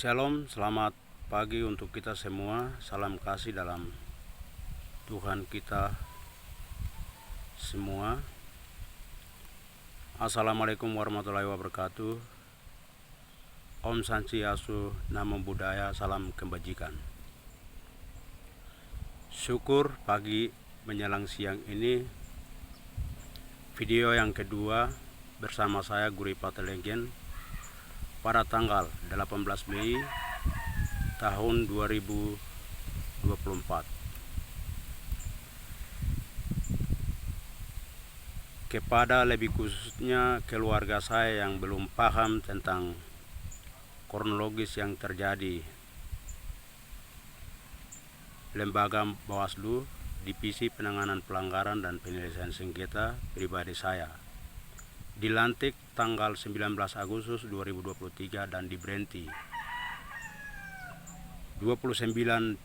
Shalom, selamat pagi untuk kita semua. Salam kasih dalam Tuhan kita semua. Assalamualaikum warahmatullahi wabarakatuh. Om Santiasu, Namo Buddhaya, salam kebajikan. Syukur pagi menjelang siang ini video yang kedua bersama saya Guri Patelenggen pada tanggal 18 Mei tahun 2024. Kepada lebih khususnya keluarga saya yang belum paham tentang kronologis yang terjadi, Lembaga Bawaslu, Divisi Penanganan Pelanggaran dan Penyelesaian Sengketa Pribadi saya dilantik tanggal 19 Agustus 2023 dan diberhenti 29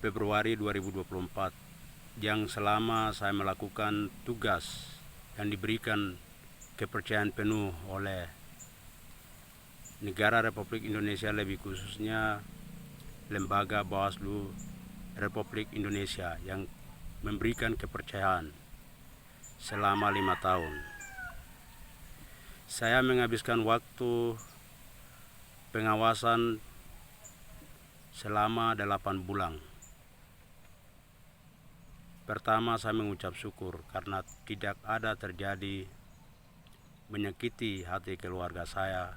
Februari 2024, yang selama saya melakukan tugas yang diberikan kepercayaan penuh oleh negara Republik Indonesia, lebih khususnya Lembaga Bawaslu Republik Indonesia yang memberikan kepercayaan selama 5 tahun. Saya menghabiskan waktu pengawasan selama 8 bulan. Pertama, saya mengucap syukur karena tidak ada terjadi menyakiti hati keluarga saya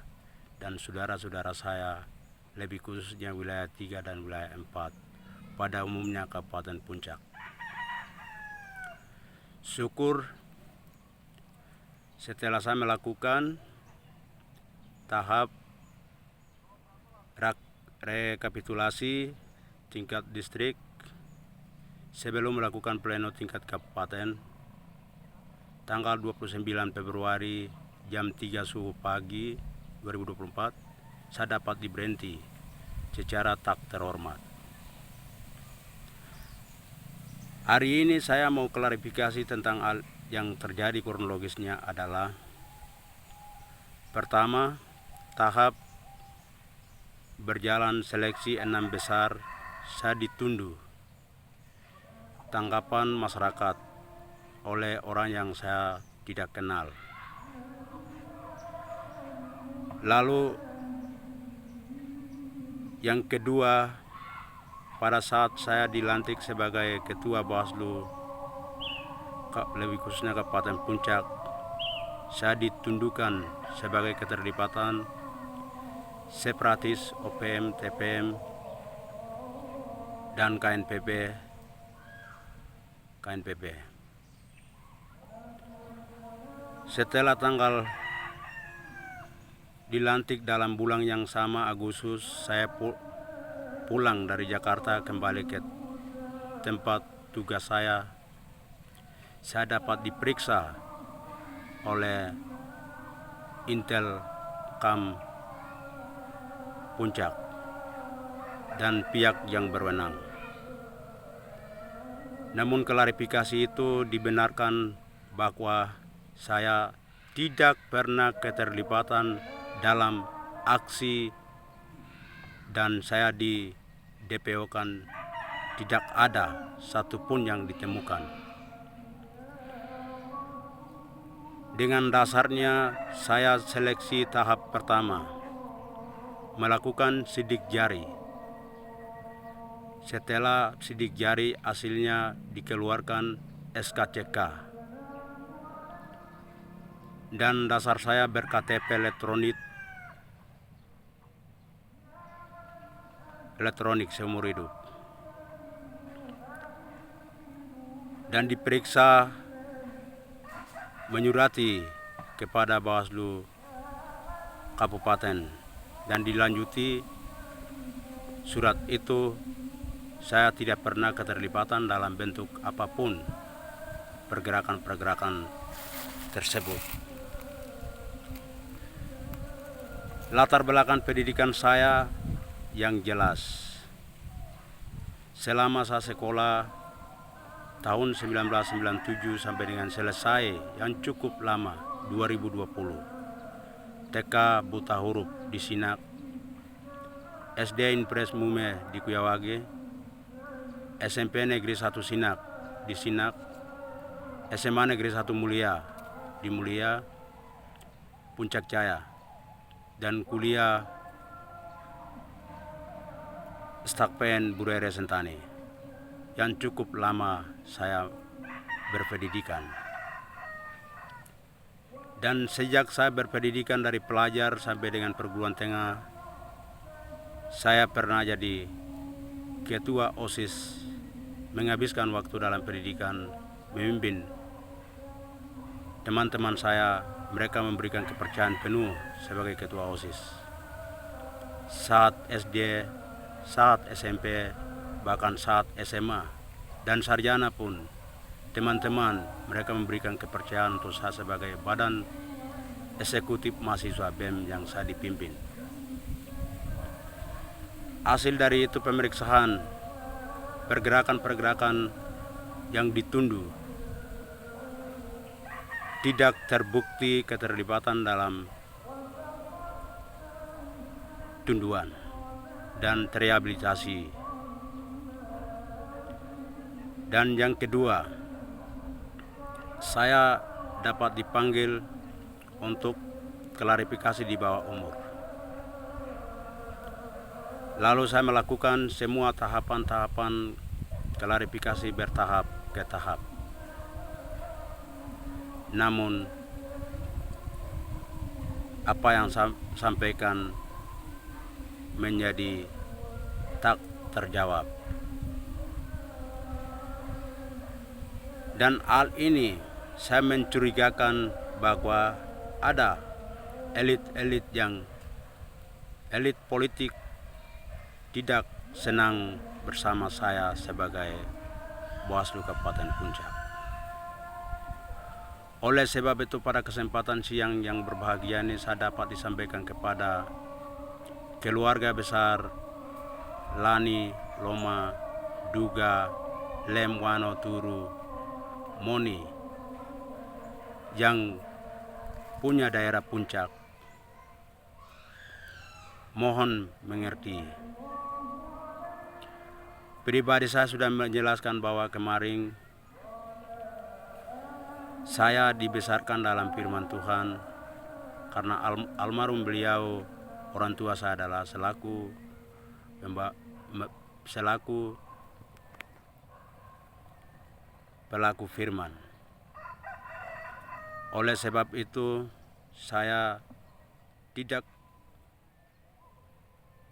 dan saudara-saudara saya, lebih khususnya wilayah 3 dan wilayah 4, pada umumnya Kabupaten Puncak. Syukur setelah saya melakukan tahap rekapitulasi tingkat distrik sebelum melakukan pleno tingkat kabupaten tanggal 29 Februari jam 3 subuh pagi 2024, saya dapat diberhenti secara tak terhormat. Hari ini saya mau klarifikasi tentang hal yang terjadi. Kronologisnya adalah: pertama, tahap berjalan seleksi 6 besar saya ditunduh tanggapan masyarakat oleh orang yang saya tidak kenal. Lalu yang kedua, pada saat saya dilantik sebagai Ketua Bawaslu lebih khususnya Kabupaten Puncak, saya ditundukkan sebagai keterlibatan separatis OPM, TPM, dan KNPB. Setelah tanggal dilantik dalam bulan yang sama, Agustus, saya pulang dari Jakarta kembali ke tempat tugas saya. Saya dapat diperiksa oleh Intel Kam Puncak dan pihak yang berwenang. Namun klarifikasi itu dibenarkan bahwa saya tidak pernah keterlibatan dalam aksi dan saya di DPO-kan, tidak ada satupun yang ditemukan. Dengan dasarnya saya seleksi tahap pertama, melakukan sidik jari. Setelah sidik jari hasilnya dikeluarkan SKCK, dan dasar saya berKTP elektronik seumur hidup, dan diperiksa menyurati kepada Bawaslu Kabupaten, dan dilanjuti surat itu saya tidak pernah keterlibatan dalam bentuk apapun pergerakan-pergerakan tersebut. Latar belakang pendidikan saya yang jelas: selama saya sekolah tahun 1997 sampai dengan selesai yang cukup lama 2020, TK buta huruf di Sinak, SD Impres Mume di Kuyawage, SMP Negeri 1 Sinak di Sinak, SMA Negeri 1 Mulia di Mulia, Puncak Jaya, dan kuliah Stakpen Burere Sentani yang cukup lama saya berpendidikan. Dan sejak saya berpendidikan dari pelajar sampai dengan perguruan tengah, saya pernah jadi ketua OSIS, menghabiskan waktu dalam pendidikan, memimpin teman-teman saya. Mereka memberikan kepercayaan penuh sebagai ketua OSIS. Saat SD, saat SMP, bahkan saat SMA dan sarjana pun, teman-teman mereka memberikan kepercayaan untuk saya sebagai badan eksekutif mahasiswa BEM yang saya dipimpin. Hasil dari itu pemeriksaan pergerakan-pergerakan yang ditundu, tidak terbukti keterlibatan dalam tunduan dan terrehabilitasi. Dan yang kedua, saya dapat dipanggil untuk klarifikasi di bawah umur. Lalu saya melakukan semua tahapan-tahapan klarifikasi bertahap ke tahap. Namun apa yang saya sampaikan menjadi tak terjawab. Dan hal ini saya mencurigakan bahwa ada elit politik tidak senang bersama saya sebagai Bawaslu Kabupaten Puncak. Oleh sebab itu pada kesempatan siang yang berbahagia ini saya dapat disampaikan kepada keluarga besar Lani, Loma, Duga, Lem, Wano, Turu, Moni yang punya daerah Puncak, mohon mengerti. Pribadi saya sudah menjelaskan bahwa kemarin saya dibesarkan dalam firman Tuhan karena almarhum beliau, orang tua saya adalah selaku pelaku firman. Oleh sebab itu saya tidak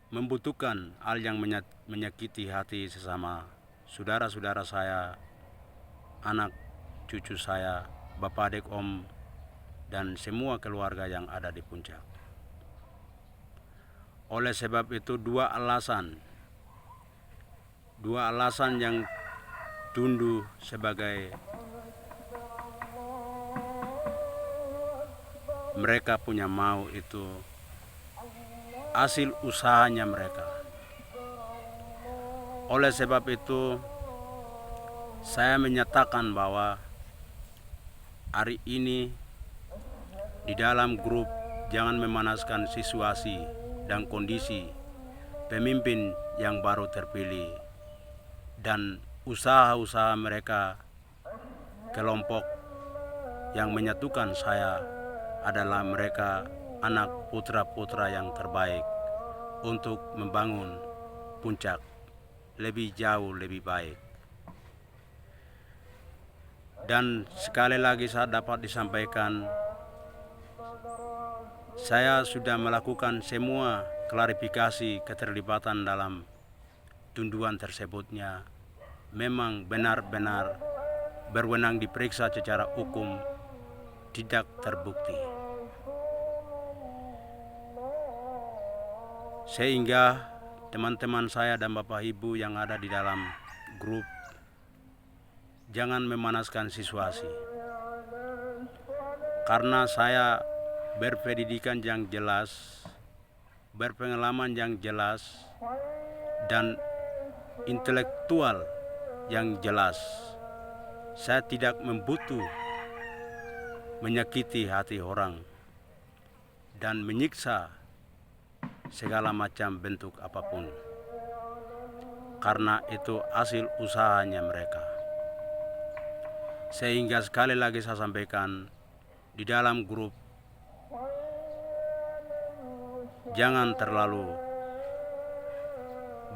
membutuhkan hal yang menyakiti hati sesama saudara-saudara saya, anak cucu saya, bapak adik om, dan semua keluarga yang ada di Puncak. Oleh sebab itu dua alasan yang tundu sebagai mereka punya mau itu hasil usahanya mereka. Oleh sebab itu saya menyatakan bahwa hari ini di dalam grup jangan memanaskan situasi dan kondisi pemimpin yang baru terpilih dan usaha-usaha mereka. Kelompok yang menyatukan saya adalah mereka anak putra-putra yang terbaik untuk membangun Puncak lebih jauh lebih baik. Dan sekali lagi saya dapat disampaikan, saya sudah melakukan semua klarifikasi keterlibatan dalam tunduan tersebutnya memang benar-benar berwenang diperiksa secara hukum, tidak terbukti. Sehingga teman-teman saya dan Bapak Ibu yang ada di dalam grup jangan memanaskan situasi. Karena saya berpendidikan yang jelas, berpengalaman yang jelas, dan intelektual yang jelas. Saya tidak membutuh menyakiti hati orang dan menyiksa segala macam bentuk apapun, karena itu hasil usahanya mereka. Sehingga sekali lagi saya sampaikan, di dalam grup jangan terlalu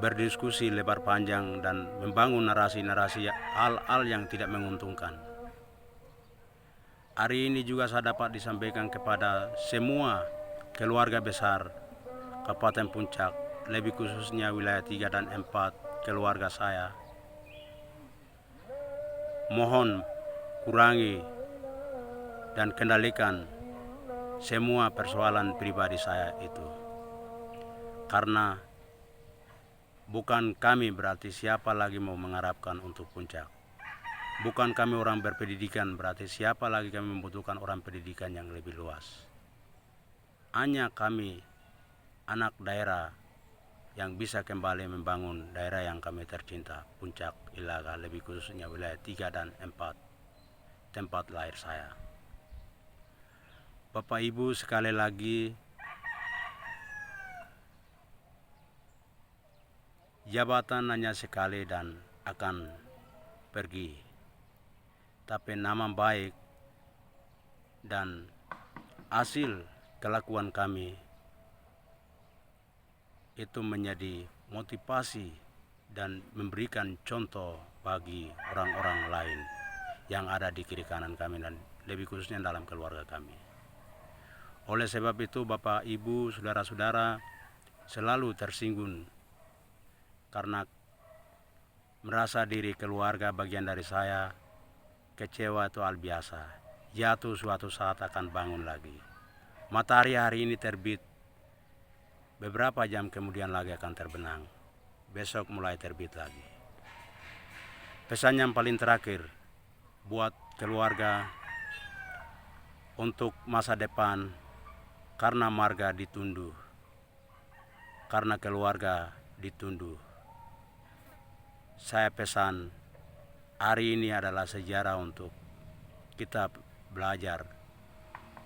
berdiskusi lebar panjang dan membangun narasi-narasi hal-hal yang tidak menguntungkan. Hari ini juga saya dapat disampaikan kepada semua keluarga besar Kabupaten Puncak, lebih khususnya wilayah 3 dan 4 keluarga saya. Mohon kurangi dan kendalikan semua persoalan pribadi saya itu. Karena bukan kami berarti siapa lagi mau mengharapkan untuk Puncak. Bukan kami orang berpendidikan berarti siapa lagi kami membutuhkan orang pendidikan yang lebih luas. Hanya kami anak daerah yang bisa kembali membangun daerah yang kami tercinta, Puncak, Ilaga, lebih khususnya wilayah 3 dan 4 tempat lahir saya. Bapak Ibu, sekali lagi jabatan hanya sekali dan akan pergi, tapi nama baik dan hasil kelakuan kami itu menjadi motivasi dan memberikan contoh bagi orang-orang lain yang ada di kiri kanan kami dan lebih khususnya dalam keluarga kami. Oleh sebab itu Bapak, Ibu, saudara-saudara selalu tersinggung karena merasa diri keluarga bagian dari saya, kecewa itu hal biasa. Jatuh suatu saat akan bangun lagi. Matahari hari ini terbit, beberapa jam kemudian lagi akan terbenam. Besok mulai terbit lagi. Pesan yang paling terakhir buat keluarga untuk masa depan, karena marga ditunduh, karena keluarga ditunduh. Saya pesan, hari ini adalah sejarah untuk kita belajar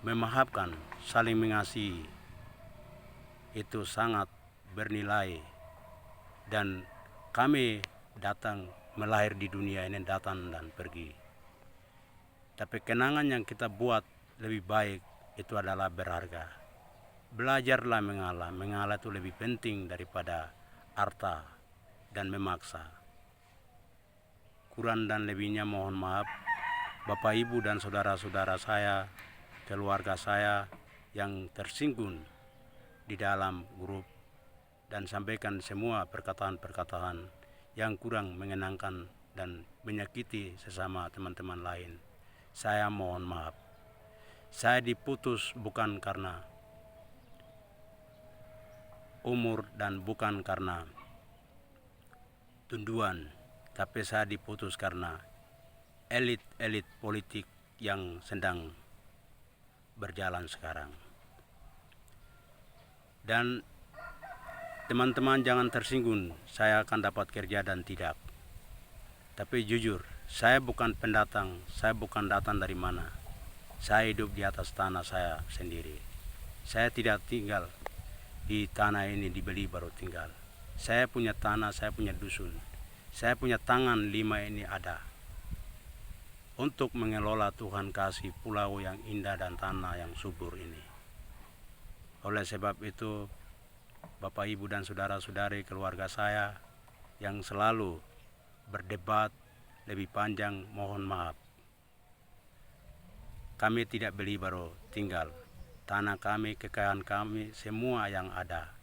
memaafkan, saling mengasihi. Itu sangat bernilai, dan kami datang melahir di dunia ini datang dan pergi. Tapi kenangan yang kita buat lebih baik itu adalah berharga. Belajarlah mengalah, mengalah itu lebih penting daripada harta dan memaksa. Kurang dan lebihnya mohon maaf Bapak, Ibu, dan saudara-saudara saya, keluarga saya yang tersinggung di dalam grup, dan sampaikan semua perkataan-perkataan yang kurang mengenangkan dan menyakiti sesama teman-teman lain. Saya mohon maaf. Saya diputus bukan karena umur dan bukan karena tunduan, tapi saya diputus karena elit-elit politik yang sedang berjalan sekarang. Dan teman-teman jangan tersinggung saya akan dapat kerja dan tidak. Tapi jujur, saya bukan pendatang, saya bukan datang dari mana. Saya hidup di atas tanah saya sendiri. Saya tidak tinggal di tanah ini dibeli baru tinggal. Saya punya tanah, saya punya dusun. Saya punya tangan 5 ini ada. Untuk mengelola Tuhan kasih pulau yang indah dan tanah yang subur ini. Oleh sebab itu, Bapak, Ibu, dan saudara-saudari keluarga saya yang selalu berdebat lebih panjang, mohon maaf. Kami tidak beli baru tinggal. Tanah kami, kekayaan kami, semua yang ada.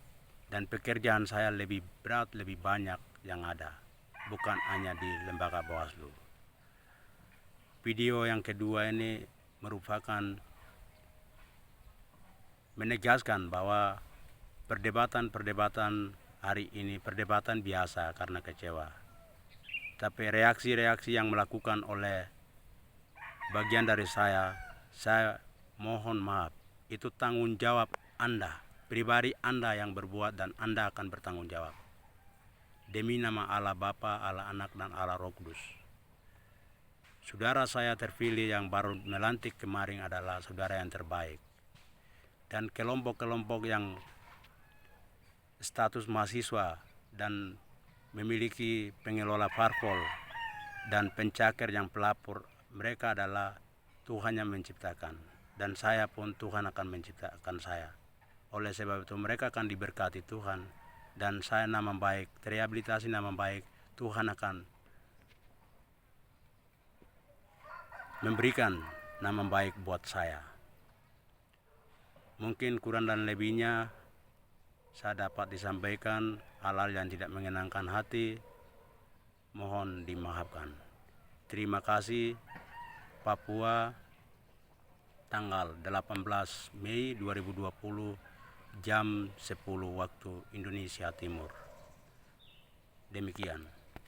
Dan pekerjaan saya lebih berat, lebih banyak yang ada. Bukan hanya di lembaga Bawaslu. Video yang kedua ini merupakan menegaskan bahwa perdebatan hari ini perdebatan biasa karena kecewa. Tapi reaksi-reaksi yang melakukan oleh bagian dari saya mohon maaf. Itu tanggung jawab Anda, pribadi Anda yang berbuat, dan Anda akan bertanggung jawab. Demi nama Allah Bapa, Allah Anak, dan Allah Roh Kudus. Saudara saya terpilih yang baru melantik kemarin adalah saudara yang terbaik. Dan kelompok-kelompok yang status mahasiswa dan memiliki pengelola parpol dan pencakar yang pelapor, mereka adalah Tuhan yang menciptakan, dan saya pun Tuhan akan menciptakan saya. Oleh sebab itu mereka akan diberkati Tuhan, dan saya nama baik, terehabilitasi nama baik, Tuhan akan memberikan nama baik buat saya. Mungkin kurang dan lebihnya saya dapat disampaikan hal-hal yang tidak menyenangkan hati, mohon dimaafkan. Terima kasih. Papua, tanggal 18 Mei 2020 jam 10 waktu Indonesia Timur. Demikian.